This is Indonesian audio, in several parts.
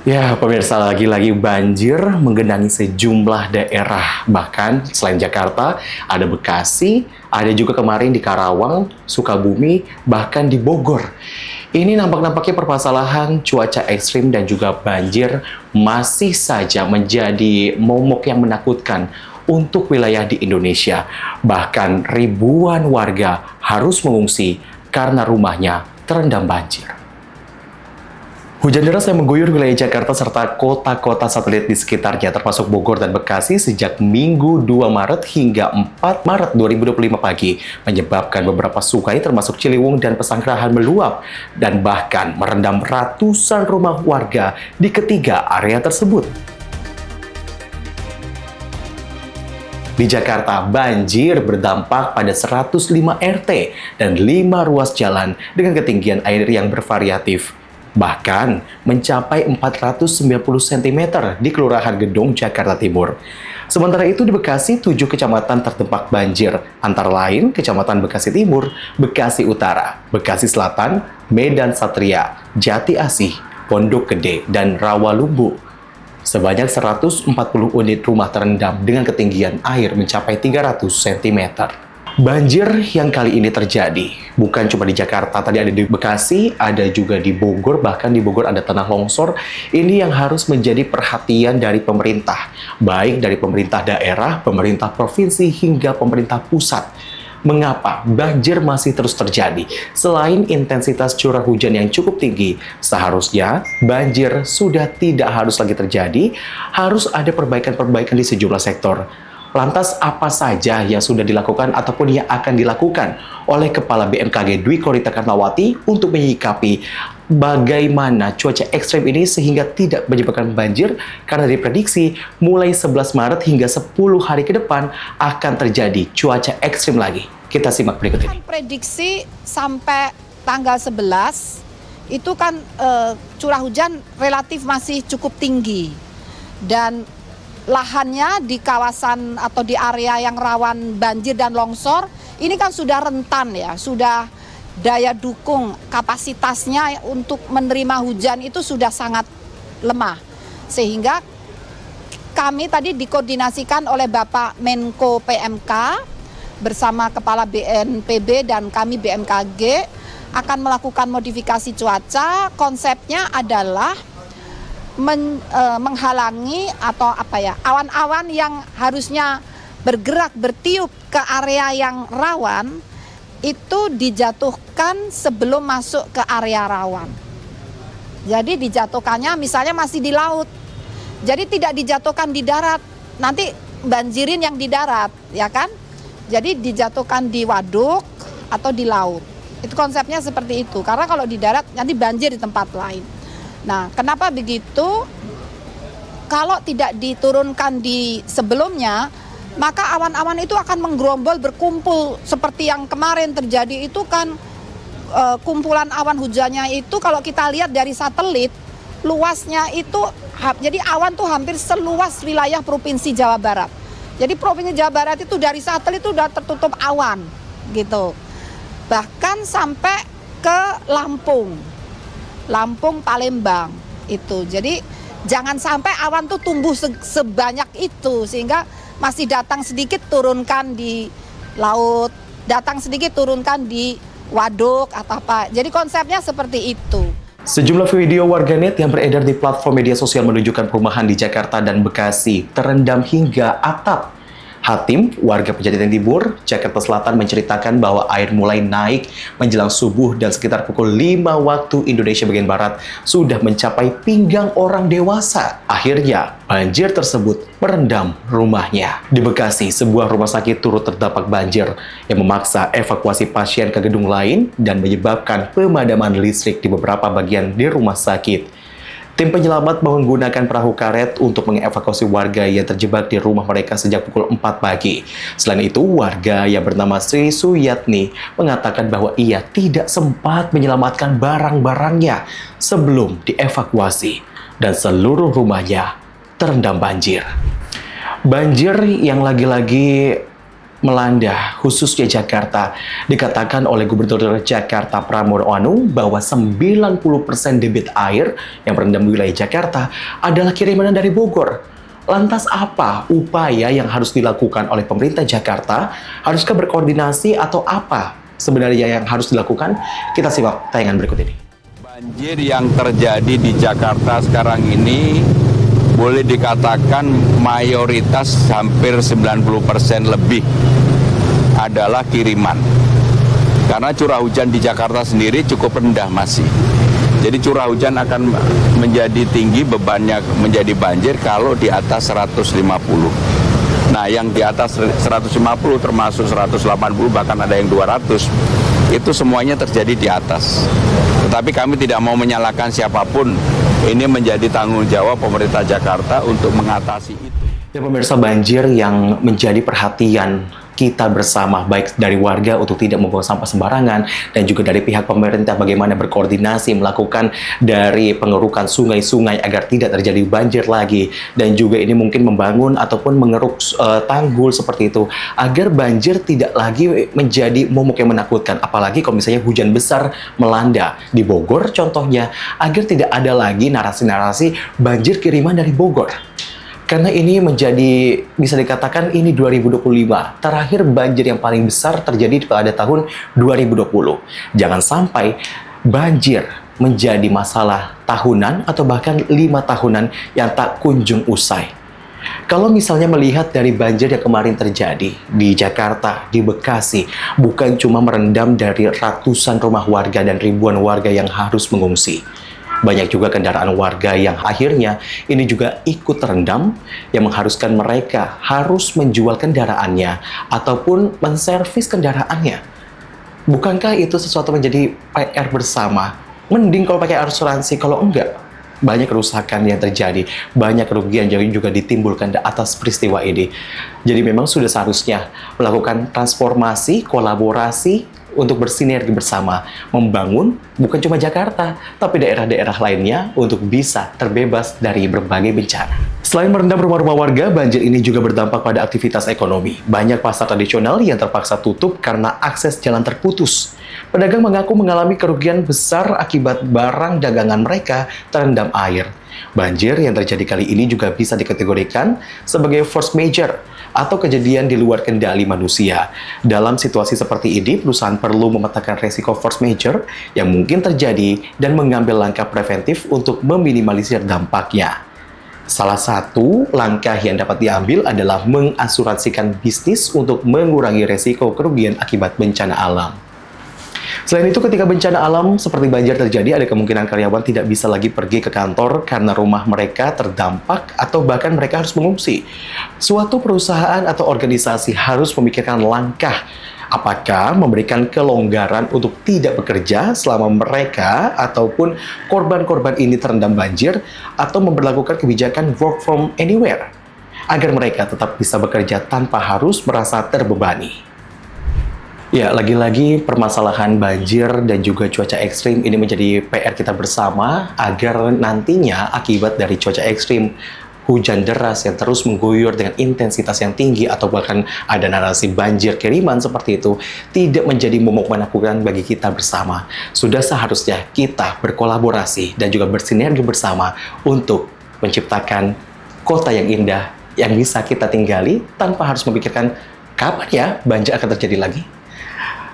Ya, pemirsa, lagi-lagi banjir menggenangi sejumlah daerah. Bahkan selain Jakarta, ada Bekasi, ada juga kemarin di Karawang, Sukabumi, bahkan di Bogor. Ini nampak-nampaknya permasalahan cuaca ekstrim dan juga banjir masih saja menjadi momok yang menakutkan untuk wilayah di Indonesia. Bahkan ribuan warga harus mengungsi karena rumahnya terendam banjir. Hujan deras yang mengguyur wilayah Jakarta serta kota-kota satelit di sekitarnya termasuk Bogor dan Bekasi sejak Minggu 2 Maret hingga 4 Maret 2025 pagi menyebabkan beberapa sungai termasuk Ciliwung dan Pesanggerahan meluap dan bahkan merendam ratusan rumah warga di ketiga area tersebut. Di Jakarta, banjir berdampak pada 105 RT dan 5 ruas jalan dengan ketinggian air yang bervariatif. Bahkan mencapai 490 cm di Kelurahan Gedong, Jakarta Timur. Sementara itu di Bekasi, 7 kecamatan terdampak banjir, antara lain Kecamatan Bekasi Timur, Bekasi Utara, Bekasi Selatan, Medan Satria, Jati Asih, Pondok Gede, dan Rawalumbu. Sebanyak 140 unit rumah terendam dengan ketinggian air mencapai 300 cm. Banjir yang kali ini terjadi bukan cuma di Jakarta, tadi ada di Bekasi, ada juga di Bogor, bahkan di Bogor ada tanah longsor. Ini yang harus menjadi perhatian dari pemerintah, baik dari pemerintah daerah, pemerintah provinsi, hingga pemerintah pusat. Mengapa banjir masih terus terjadi? Selain intensitas curah hujan yang cukup tinggi, seharusnya banjir sudah tidak harus lagi terjadi, harus ada perbaikan-perbaikan di sejumlah sektor. Lantas apa saja yang sudah dilakukan ataupun yang akan dilakukan oleh Kepala BMKG Dwi Korita Karnawati untuk menyikapi bagaimana cuaca ekstrem ini sehingga tidak menyebabkan banjir karena diprediksi mulai 11 Maret hingga 10 hari ke depan akan terjadi cuaca ekstrem lagi. Kita simak berikut ini. Prediksi sampai tanggal 11 itu kan curah hujan relatif masih cukup tinggi dan lahannya di kawasan atau di area yang rawan banjir dan longsor ini kan sudah rentan ya, sudah daya dukung kapasitasnya untuk menerima hujan itu sudah sangat lemah. Sehingga kami tadi dikoordinasikan oleh Bapak Menko PMK bersama Kepala BNPB dan kami BMKG akan melakukan modifikasi cuaca. Konsepnya adalah menghalangi atau awan-awan yang harusnya bergerak bertiup ke area yang rawan itu dijatuhkan sebelum masuk ke area rawan. Jadi dijatuhkannya misalnya masih di laut. Jadi tidak dijatuhkan di darat. Nanti banjirin yang di darat, ya kan? Jadi dijatuhkan di waduk atau di laut. Itu konsepnya seperti itu. Karena kalau di darat nanti banjir di tempat lain. Nah, kenapa begitu? Kalau tidak diturunkan di sebelumnya, maka awan-awan itu akan menggerombol berkumpul seperti yang kemarin terjadi itu kan kumpulan awan hujannya itu kalau kita lihat dari satelit luasnya itu jadi awan tuh hampir seluas wilayah Provinsi Jawa Barat. Jadi Provinsi Jawa Barat itu dari satelit itu udah tertutup awan gitu. Bahkan sampai ke Lampung, Palembang itu. Jadi jangan sampai awan tuh tumbuh sebanyak itu sehingga masih datang sedikit turunkan di laut, datang sedikit turunkan di waduk atau apa. Jadi konsepnya seperti itu. Sejumlah video warganet yang beredar di platform media sosial menunjukkan perumahan di Jakarta dan Bekasi terendam hingga atap. Hatim, warga Pejaten Timur, Jakarta Selatan menceritakan bahwa air mulai naik menjelang subuh dan sekitar pukul 5 waktu Indonesia bagian Barat sudah mencapai pinggang orang dewasa. Akhirnya, banjir tersebut merendam rumahnya. Di Bekasi, sebuah rumah sakit turut terdampak banjir yang memaksa evakuasi pasien ke gedung lain dan menyebabkan pemadaman listrik di beberapa bagian di rumah sakit. Tim penyelamat menggunakan perahu karet untuk mengevakuasi warga yang terjebak di rumah mereka sejak pukul 4 pagi. Selain itu, warga yang bernama Sri Suyatni mengatakan bahwa ia tidak sempat menyelamatkan barang-barangnya sebelum dievakuasi dan seluruh rumahnya terendam banjir. Banjir yang lagi-lagi melanda khususnya Jakarta. Dikatakan oleh Gubernur Jakarta Pramono Anung bahwa 90% debit air yang merendam wilayah Jakarta adalah kiriman dari Bogor. Lantas apa upaya yang harus dilakukan oleh pemerintah Jakarta? Haruskah berkoordinasi atau apa sebenarnya yang harus dilakukan? Kita simak tayangan berikut ini. Banjir yang terjadi di Jakarta sekarang ini boleh dikatakan mayoritas hampir 90% lebih adalah kiriman. Karena curah hujan di Jakarta sendiri cukup rendah masih. Jadi curah hujan akan menjadi tinggi, bebannya menjadi banjir kalau di atas 150. Nah, yang di atas 150 termasuk 180 bahkan ada yang 200, itu semuanya terjadi di atas. Tetapi kami tidak mau menyalahkan siapapun. Ini menjadi tanggung jawab pemerintah Jakarta untuk mengatasi itu. Ya pemirsa, banjir yang menjadi perhatian kita bersama, baik dari warga untuk tidak membuang sampah sembarangan dan juga dari pihak pemerintah bagaimana berkoordinasi melakukan dari pengerukan sungai-sungai agar tidak terjadi banjir lagi, dan juga ini mungkin membangun ataupun mengeruk tanggul seperti itu agar banjir tidak lagi menjadi momok yang menakutkan, apalagi kalau misalnya hujan besar melanda di Bogor contohnya, agar tidak ada lagi narasi-narasi banjir kiriman dari Bogor. Karena ini menjadi, bisa dikatakan ini 2025. Terakhir banjir yang paling besar terjadi pada tahun 2020. Jangan sampai banjir menjadi masalah tahunan atau bahkan 5 tahunan yang tak kunjung usai. Kalau misalnya melihat dari banjir yang kemarin terjadi di Jakarta, di Bekasi, bukan cuma merendam dari ratusan rumah warga dan ribuan warga yang harus mengungsi. Banyak juga kendaraan warga yang akhirnya ini juga ikut terendam, yang mengharuskan mereka harus menjual kendaraannya ataupun menservis kendaraannya. Bukankah itu sesuatu menjadi PR bersama? Mending kalau pakai asuransi, kalau enggak, banyak kerusakan yang terjadi, banyak kerugian yang juga ditimbulkan atas peristiwa ini. Jadi memang sudah seharusnya melakukan transformasi, kolaborasi, untuk bersinergi bersama, membangun bukan cuma Jakarta, tapi daerah-daerah lainnya untuk bisa terbebas dari berbagai bencana. Selain merendam rumah-rumah warga, banjir ini juga berdampak pada aktivitas ekonomi. Banyak pasar tradisional yang terpaksa tutup karena akses jalan terputus. Pedagang mengaku mengalami kerugian besar akibat barang dagangan mereka terendam air. Banjir yang terjadi kali ini juga bisa dikategorikan sebagai force major atau kejadian di luar kendali manusia. Dalam situasi seperti ini, perusahaan perlu memetakan resiko force major yang mungkin terjadi dan mengambil langkah preventif untuk meminimalisir dampaknya. Salah satu langkah yang dapat diambil adalah mengasuransikan bisnis untuk mengurangi resiko kerugian akibat bencana alam. Selain itu, ketika bencana alam seperti banjir terjadi, ada kemungkinan karyawan tidak bisa lagi pergi ke kantor karena rumah mereka terdampak atau bahkan mereka harus mengungsi. Suatu perusahaan atau organisasi harus memikirkan langkah apakah memberikan kelonggaran untuk tidak bekerja selama mereka ataupun korban-korban ini terendam banjir, atau memberlakukan kebijakan work from anywhere agar mereka tetap bisa bekerja tanpa harus merasa terbebani. Ya, lagi-lagi permasalahan banjir dan juga cuaca ekstrim ini menjadi PR kita bersama agar nantinya akibat dari cuaca ekstrim, hujan deras yang terus mengguyur dengan intensitas yang tinggi atau bahkan ada narasi banjir kiriman seperti itu tidak menjadi momok menakutkan bagi kita bersama. Sudah seharusnya kita berkolaborasi dan juga bersinergi bersama untuk menciptakan kota yang indah yang bisa kita tinggali tanpa harus memikirkan kapan ya banjir akan terjadi lagi.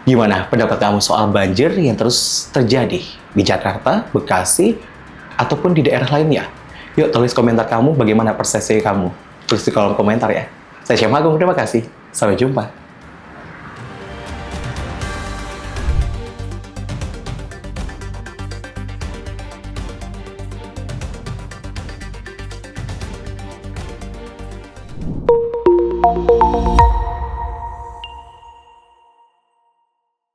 Gimana pendapat kamu soal banjir yang terus terjadi di Jakarta, Bekasi, ataupun di daerah lainnya? Yuk tulis komentar kamu, bagaimana persepsi kamu. Tulis di kolom komentar ya. Saya Syam Agung, terima kasih. Sampai jumpa.